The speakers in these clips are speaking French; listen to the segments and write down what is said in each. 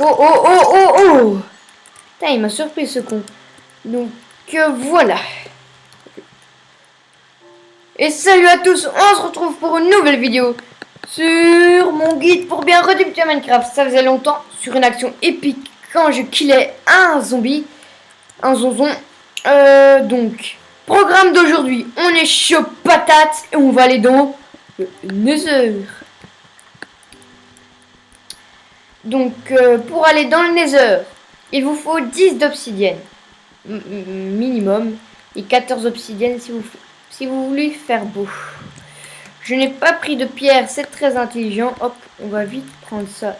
Oh, oh, oh, oh, oh. Putain, il m'a surpris ce con. Donc, voilà. Et salut à tous, on se retrouve pour une nouvelle vidéo sur mon guide pour bien redébuter Minecraft. Ça faisait longtemps, sur une action épique, quand je killais un zombie, un zonzon. Donc, programme d'aujourd'hui, on est chaud patate et on va aller dans le Nether. Donc, pour aller dans le Nether, il vous faut 10 d'obsidienne, minimum, et 14 obsidiennes si vous voulez faire beau. Je n'ai pas pris de pierre, c'est très intelligent. Hop, on va vite prendre ça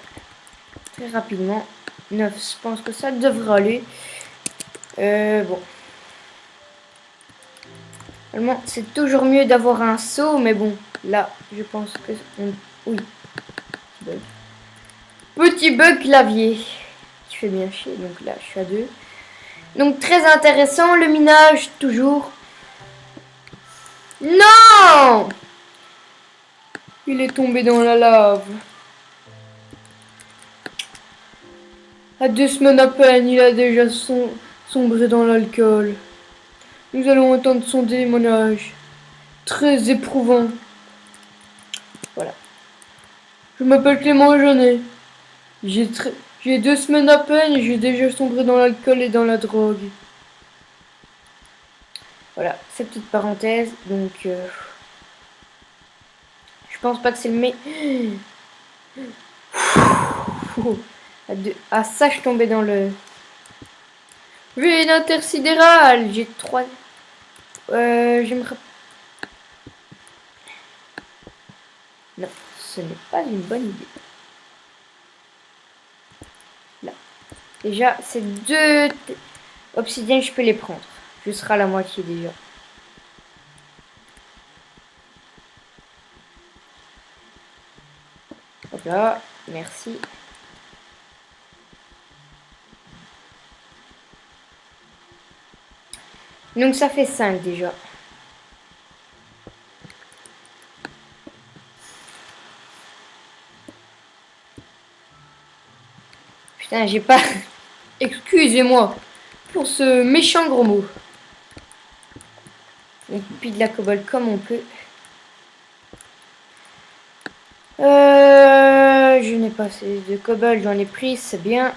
très rapidement. 9, je pense que ça devrait aller. Bon. Normalement, c'est toujours mieux d'avoir un seau, mais bon, là, je pense que... Oui. Petit bug clavier. Qui fait bien chier, donc là, je suis à 2. Donc, très intéressant, le minage, toujours. Non! Il est tombé dans la lave. À 2 semaines à peine, il a déjà sombré dans l'alcool. Nous allons entendre son témoignage. Très éprouvant. Voilà. Je m'appelle Clément Jeunet. J'ai 2 semaines à peine et j'ai déjà sombré dans l'alcool et dans la drogue. Voilà, cette petite parenthèse. Donc, je pense pas que c'est le meilleur. Ah, ça, je tombais dans le... Vide intersidéral. J'ai 3... j'aimerais... Non, ce n'est pas une bonne idée. Là. Déjà, ces 2 obsidiennes, je peux les prendre. Je serai à la moitié déjà. Hop là, merci. Donc ça fait 5 déjà. Putain, j'ai pas... Excusez-moi pour ce méchant gros mot. On pille de la cobble comme on peut. Je n'ai pas assez de cobble, j'en ai pris, c'est bien.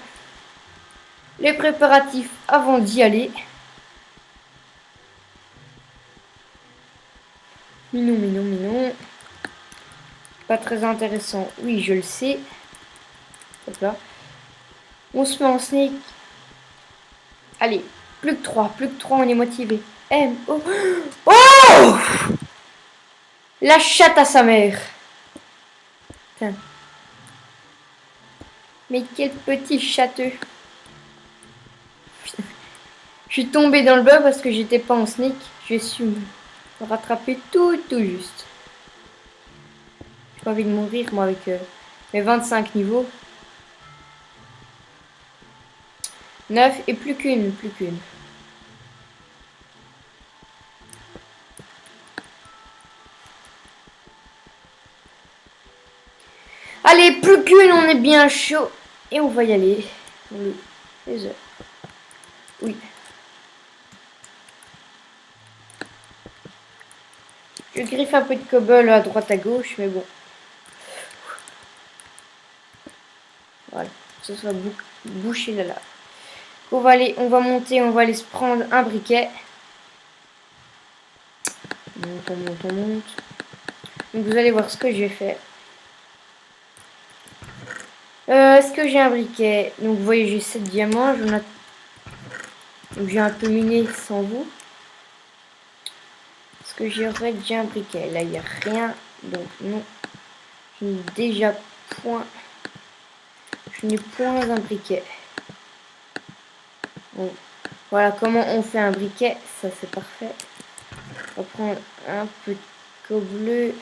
Les préparatifs avant d'y aller. Minou, minou, minou. Pas très intéressant, oui, je le sais. Hop là. On se met en sneak. Allez, plus que 3, on est motivé. Oh, oh! La chatte à sa mère. Putain. Mais quel petit châteux. Je suis tombé dans le bug parce que j'étais pas en sneak. J'ai su me rattraper tout juste. J'ai pas envie de mourir moi avec mes 25 niveaux. 9 et plus qu'une. Allez, plus qu'une, on est bien chaud. Et on va y aller. Les heures. Oui. Je griffe un peu de cobble à droite à gauche, mais bon. Voilà, que ce soit bouché là. On va monter, on va aller se prendre un briquet. On monte. Donc vous allez voir ce que j'ai fait. Est-ce que j'ai un briquet? Donc vous voyez, j'ai 7 diamants. J'ai un peu miné sans vous. Est-ce que j'aurais déjà un briquet? Là, il n'y a rien. Donc non. Je n'ai déjà point. Je n'ai point un briquet. Bon. Voilà comment on fait un briquet. Ça, c'est parfait. On va prendre un peu de cobble.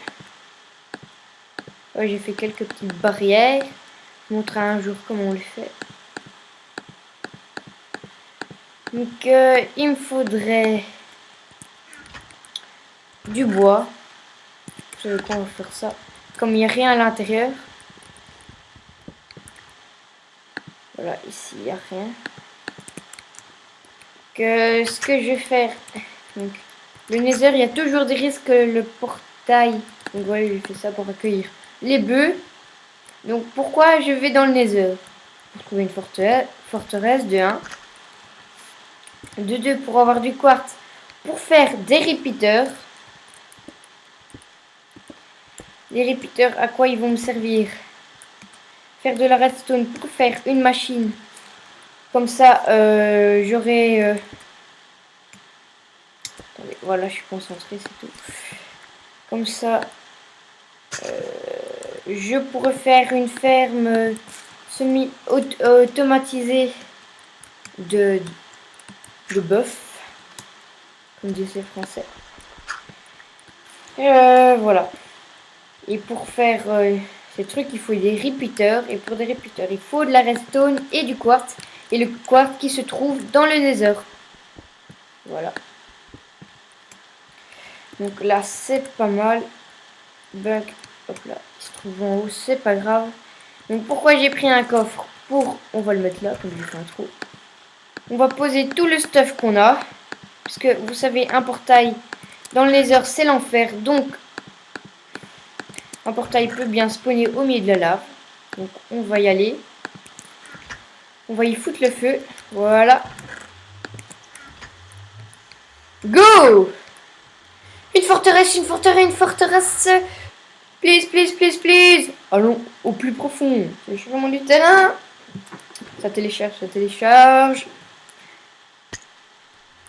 Ouais, j'ai fait quelques petites barrières. Je montrerai un jour comment on le fait. Donc, il me faudrait du bois. Vous savez quoi, on va faire ça. Comme il n'y a rien à l'intérieur. Voilà, ici, il n'y a rien. Ce que je vais faire... Donc, le Nether, il y a toujours des risques que le portail... Donc voilà, j'ai fait ça pour accueillir les bœufs. Donc pourquoi je vais dans le Nether? Pour trouver une forteresse de 1. De 2, pour avoir du quartz. Pour faire des repeaters. Les repeaters, à quoi ils vont me servir? Faire de la redstone pour faire une machine. Comme ça, j'aurai... Attendez, voilà, je suis concentré, c'est tout. Comme ça, je pourrais faire une ferme semi-automatisée de bœuf, comme disent les Français. Voilà. Et pour faire ces trucs, il faut des repeaters. Et pour des repeaters, il faut de la redstone et du quartz. Et le quartz qui se trouve dans le Nether. Voilà. Donc là, c'est pas mal. Bug. Hop là. Il se trouve en haut, c'est pas grave. Donc pourquoi j'ai pris un coffre? On va le mettre là, comme j'ai fait un trou. On va poser tout le stuff qu'on a. Parce que vous savez, un portail dans le Nether, c'est l'enfer. Donc, un portail peut bien spawner au milieu de la lave. Donc, on va y aller. On va y foutre le feu. Voilà. Go! Une forteresse, une forteresse, une forteresse. Please, please, please, please. Allons au plus profond. Téléchargement du terrain. Ça télécharge, ça télécharge.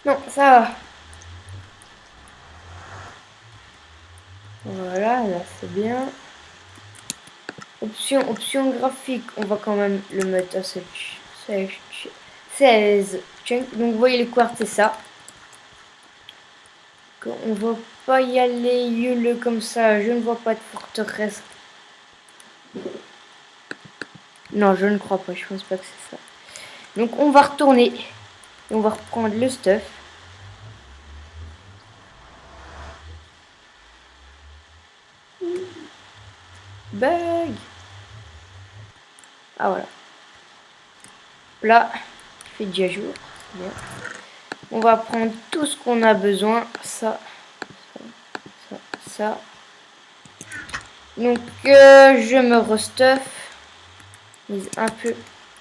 Non, ça va. Voilà, là c'est bien. Option graphique, on va quand même le mettre à 16 chunks. Donc vous voyez le quartz, c'est ça. On va pas y aller yule comme ça. Je ne vois pas de forteresse. Non, je ne crois pas. Je pense pas que c'est ça. Donc on va retourner. Et on va reprendre le stuff. Bug. Ah voilà. Là, il fait déjà jour. Bien. On va prendre tout ce qu'on a besoin. Ça. Donc je me restuff. Un peu.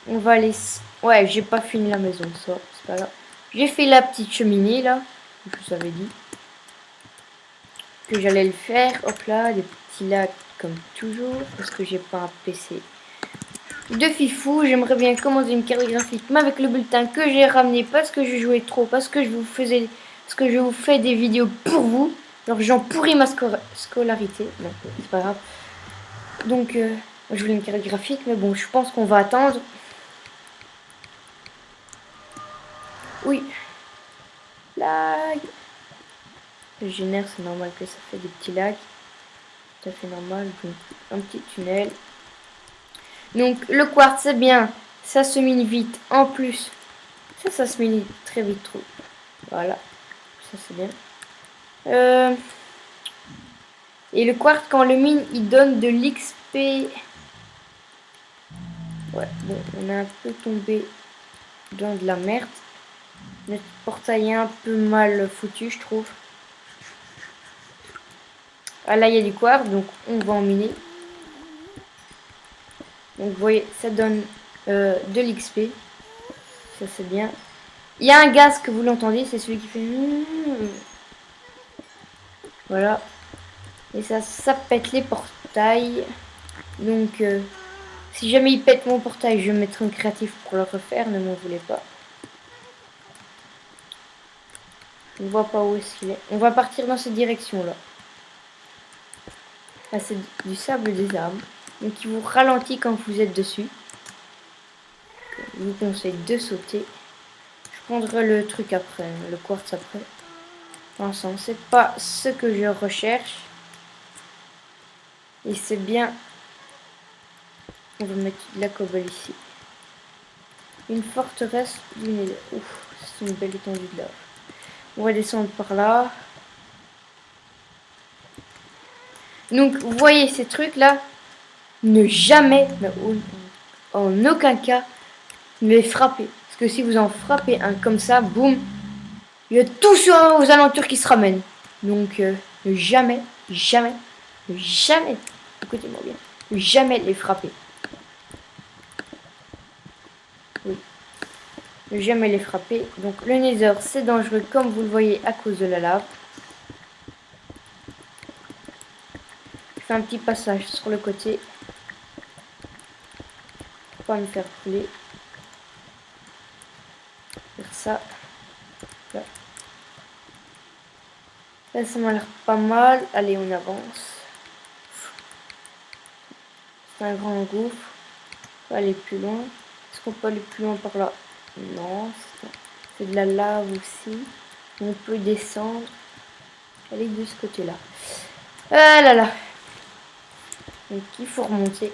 On va les... Ouais, j'ai pas fini la maison, ça. C'est pas grave. J'ai fait la petite cheminée là. Je vous avais dit que j'allais le faire. Hop là, des petits lacs comme toujours. Parce que j'ai pas un PC de fifou. J'aimerais bien commander une carte graphique. Mais avec le bulletin que j'ai ramené. Parce que je jouais trop. Parce que je vous fais des vidéos pour vous. Alors j'en pourris ma scolarité. Non, c'est pas grave. Donc, je voulais une carte graphique. Mais bon, je pense qu'on va attendre. Oui. Lag. Le génère, c'est normal que ça fait des petits lags. Tout à fait normal. Donc, un petit tunnel. Donc, le quartz, c'est bien. Ça se mine vite. En plus, ça se mine très vite trop. Voilà. Ça, c'est bien. Et le quartz, quand on le mine, il donne de l'XP. Ouais, bon, on a un peu tombé dans de la merde. Notre portail est un peu mal foutu, je trouve. Ah là, il y a du quartz, donc on va en miner. Donc vous voyez, ça donne de l'XP. Ça c'est bien. Il y a un gaz que vous l'entendez, c'est celui qui fait... Voilà. Et ça pète les portails. Donc si jamais il pète mon portail, je vais mettre un créatif pour le refaire. Ne m'en voulez pas. On ne voit pas où est-ce qu'il est. On va partir dans cette direction-là. Là, c'est du sable des arbres. Donc il vous ralentit quand vous êtes dessus. Je vous conseille de sauter. Je prendrai le truc après, le quartz après. Ensemble, c'est pas ce que je recherche. Et c'est bien. On va mettre de la cobble ici. Une forteresse du Nether. Ouf, c'est une belle étendue de lave. On va descendre par là. Donc, vous voyez ces trucs là. Ne jamais, mais en aucun cas, les frapper. Parce que si vous en frappez un comme ça, boum, il y a tout sur aux alentours qui se ramène. Donc, ne jamais, jamais, jamais, écoutez-moi bien, ne jamais les frapper. Oui, ne jamais les frapper. Donc, le nether, c'est dangereux, comme vous le voyez, à cause de la lave. Je fais un petit passage sur le côté. Pour pas me faire couler. Faire ça. Là. Là, ça m'a l'air pas mal. Allez, on avance. C'est un grand gouffre. On peut aller plus loin. Est-ce qu'on peut aller plus loin par là? Non, c'est de la lave aussi. On peut descendre. Aller de ce côté-là. Ah là là. Donc il faut remonter.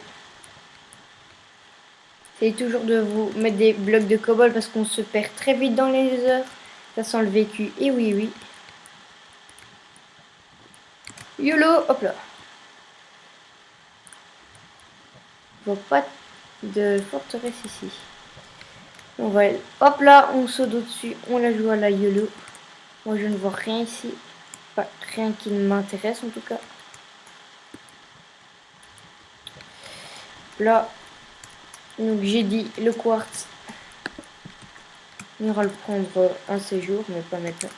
Essayez toujours de vous mettre des blocs de cobble parce qu'on se perd très vite dans les heures. Ça sent le vécu. Et oui, oui. YOLO, hop là. Je vois pas de forteresse ici. On va, hop là, on saute au-dessus. On la joue à la YOLO. Moi, je ne vois rien ici. Pas rien qui m'intéresse en tout cas. Là, donc j'ai dit le quartz. On ira le prendre un de ces jours, mais pas maintenant.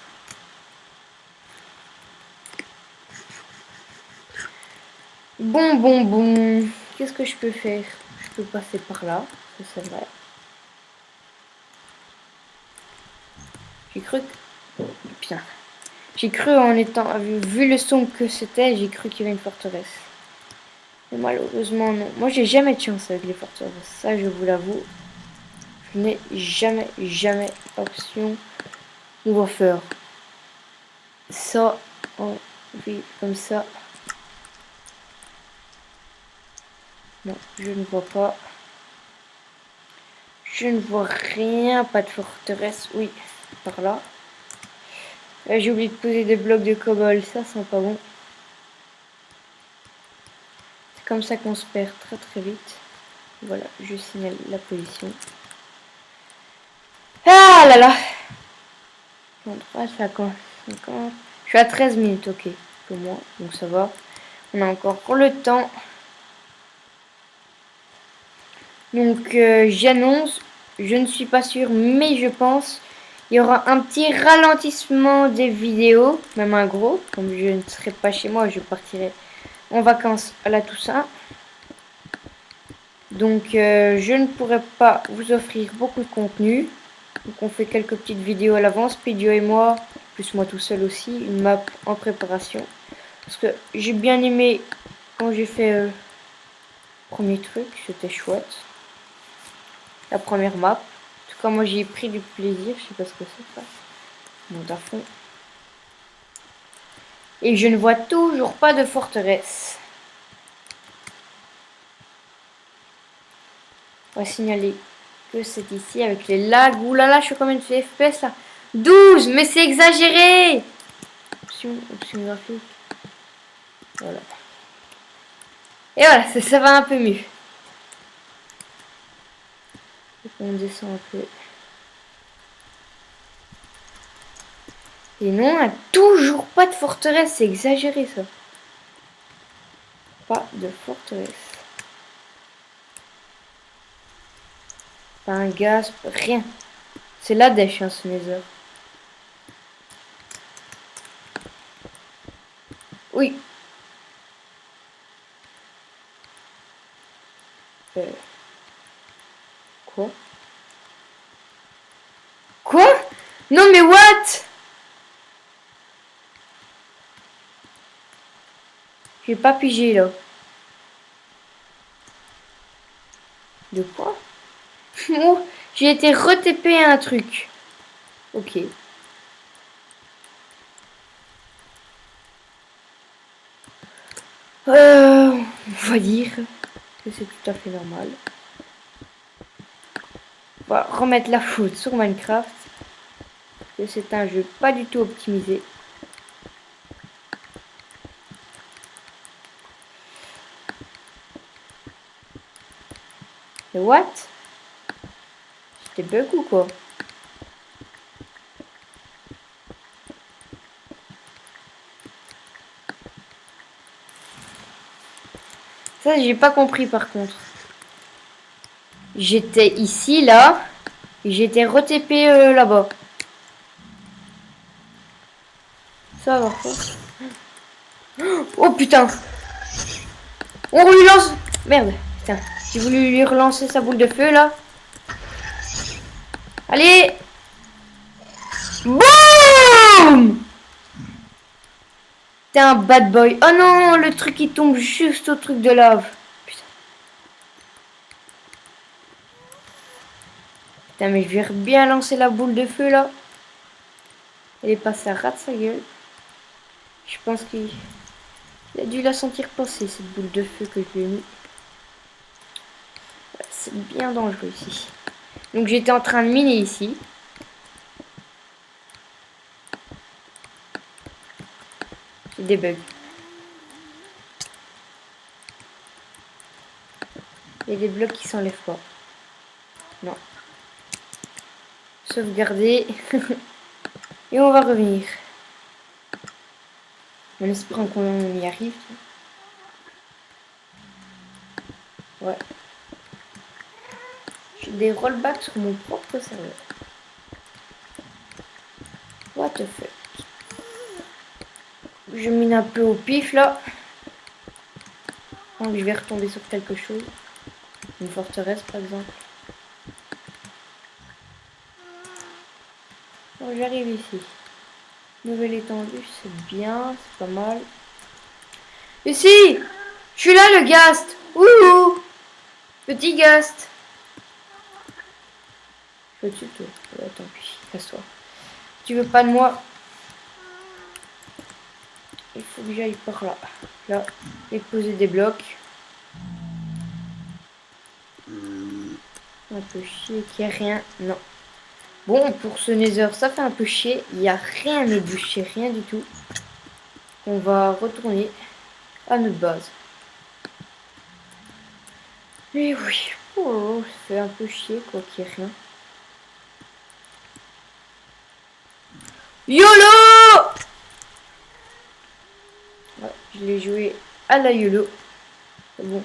Bon. Qu'est-ce que je peux faire? Je peux passer par là, ça c'est vrai. J'ai cru que... Putain. J'ai cru en étant... Vu le son que c'était, j'ai cru qu'il y avait une forteresse. Mais malheureusement, non. Moi, j'ai jamais de chance avec les forteresses. Ça, je vous l'avoue. Je n'ai jamais option. On va faire ça. Oh, oui, comme ça. Non, je ne vois pas. Je ne vois rien. Pas de forteresse. Oui, par là. J'ai oublié de poser des blocs de cobble. Ça sent pas bon. C'est comme ça qu'on se perd très vite. Voilà, je signale la position. Ah là là. 33, 50. Je suis à 13 minutes, ok. Pour moi, donc ça va. On a encore le temps. Donc j'annonce, je ne suis pas sûre, mais je pense, il y aura un petit ralentissement des vidéos, même un gros, comme je ne serai pas chez moi, je partirai en vacances à la Toussaint. Donc je ne pourrai pas vous offrir beaucoup de contenu. Donc on fait quelques petites vidéos à l'avance, Pédio et moi, plus moi tout seul aussi, une map en préparation. Parce que j'ai bien aimé quand j'ai fait le premier truc, c'était chouette. La première map. En tout cas, moi j'ai pris du plaisir, je sais pas ce que c'est ça. Monte à fond. Et je ne vois toujours pas de forteresse. On va signaler que c'est ici avec les lags. Ouh là là, je suis combien de FPS là? 12, mais c'est exagéré! Option graphique. Voilà. Et voilà, ça va un peu mieux. On descend un peu. Et non, on n'a toujours pas de forteresse, c'est exagéré ça. Pas de forteresse. Pas un gaz, rien. C'est la dèche, hein, ce nether. Oui. Quoi? Quoi? Non mais what? J'ai pas pigé là. De quoi? Oh, j'ai été retépé un truc. Ok. On va dire que c'est tout à fait normal. On va remettre la faute sur Minecraft. Que c'est un jeu pas du tout optimisé. Et what? T'es bug ou quoi? Ça, j'ai pas compris par contre. J'étais ici, là. Et j'étais re-TP là-bas. Ça va quoi? Oh putain! On lui lance... Merde, putain. J'ai voulu lui relancer sa boule de feu, là. Allez! BOUM! T'es un bad boy. Oh non, le truc il tombe juste au truc de lave. Putain. Putain, mais je vais bien lancer la boule de feu là. Elle est passée à ras de sa gueule. Je pense qu'il a dû la sentir passer cette boule de feu que je lui ai mis. C'est bien dangereux ici. Donc j'étais en train de miner ici. J'ai des bugs. Il y a des blocs qui s'enlèvent pas. Non. Sauvegarder. Et on va revenir. En espérant qu'on y arrive. Ouais. J'ai des rollbacks sur mon propre serveur. What the fuck. Je mine un peu au pif là. Donc je vais retomber sur quelque chose. Une forteresse par exemple. Bon, j'arrive ici. Nouvelle étendue, c'est bien, c'est pas mal. Ici! Je suis là le Ghast! Ouh! Petit Ghast! Peux-tu te... Ouais, tant pis, casse-toi. Tu veux pas de moi? Il faut que j'aille par là. Là, et poser des blocs. Un peu chier qu'il n'y a rien. Non. Bon, pour ce Nether, ça fait un peu chier. Il n'y a rien, mais du chier, rien du tout. On va retourner à notre base. Et oui. Oh, ça fait un peu chier, quoi, qu'il n'y ait rien. YOLO! Ouais, je l'ai joué à la YOLO. Bon,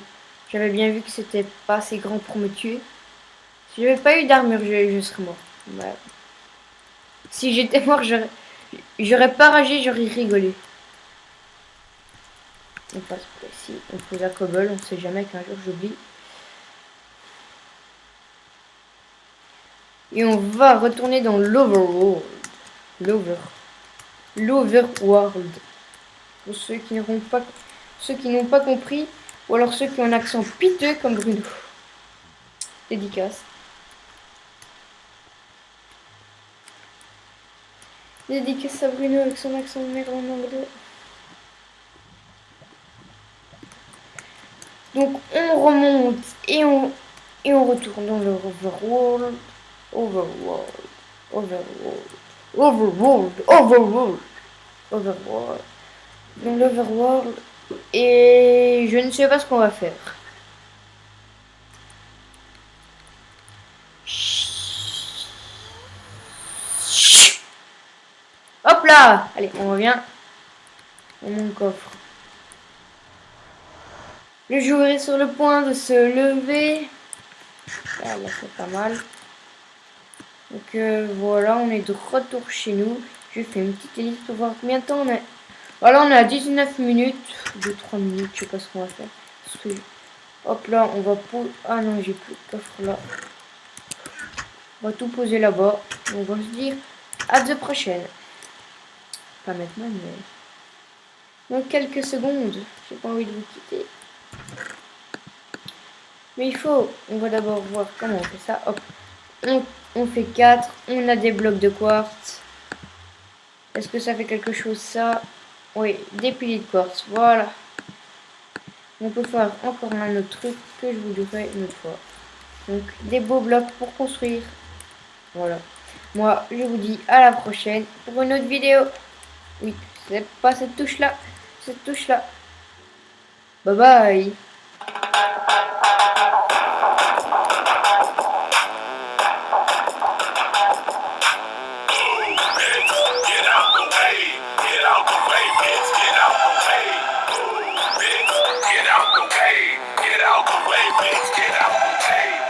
j'avais bien vu que c'était pas assez grand pour me tuer. Si j'avais pas eu d'armure, je serais mort. Ouais. Si j'étais mort, j'aurais pas ragé, j'aurais rigolé. On passe par ici, on pose la cobble, on sait jamais qu'un jour j'oublie. Et on va retourner dans l'Overworld. L'Overworld. Pour ceux qui n'ont pas compris, ou alors ceux qui ont un accent piteux comme Bruno. Dédicace. Dédicace à Bruno avec son accent de merde en anglais. Donc on remonte et on retourne dans l'Overworld. Overworld. Dans l'Overworld. Et je ne sais pas ce qu'on va faire. Hop là! Allez, on revient dans mon coffre. Le joueur est sur le point de se lever. Ah, là, c'est pas mal. Donc voilà, on est de retour chez nous. Je fais une petite liste pour voir combien de temps on a. Voilà, on est à 19 minutes. 2-3 minutes, je sais pas ce qu'on va faire. Hop là, on va poser. Ah non, j'ai plus de coffre là. On va tout poser là-bas. On va se dire à la prochaine. Pas maintenant, mais dans quelques secondes. J'ai pas envie de vous quitter. Mais il faut. On va d'abord voir comment on fait ça. Hop. On fait 4. On a des blocs de quartz. Est-ce que ça fait quelque chose ça? Oui, des piliers de quartz. Voilà. On peut faire encore un autre truc que je vous dirai une autre fois. Donc des beaux blocs pour construire. Voilà. Moi, je vous dis à la prochaine pour une autre vidéo. Oui, c'est pas cette touche là. Cette touche là. Bye bye.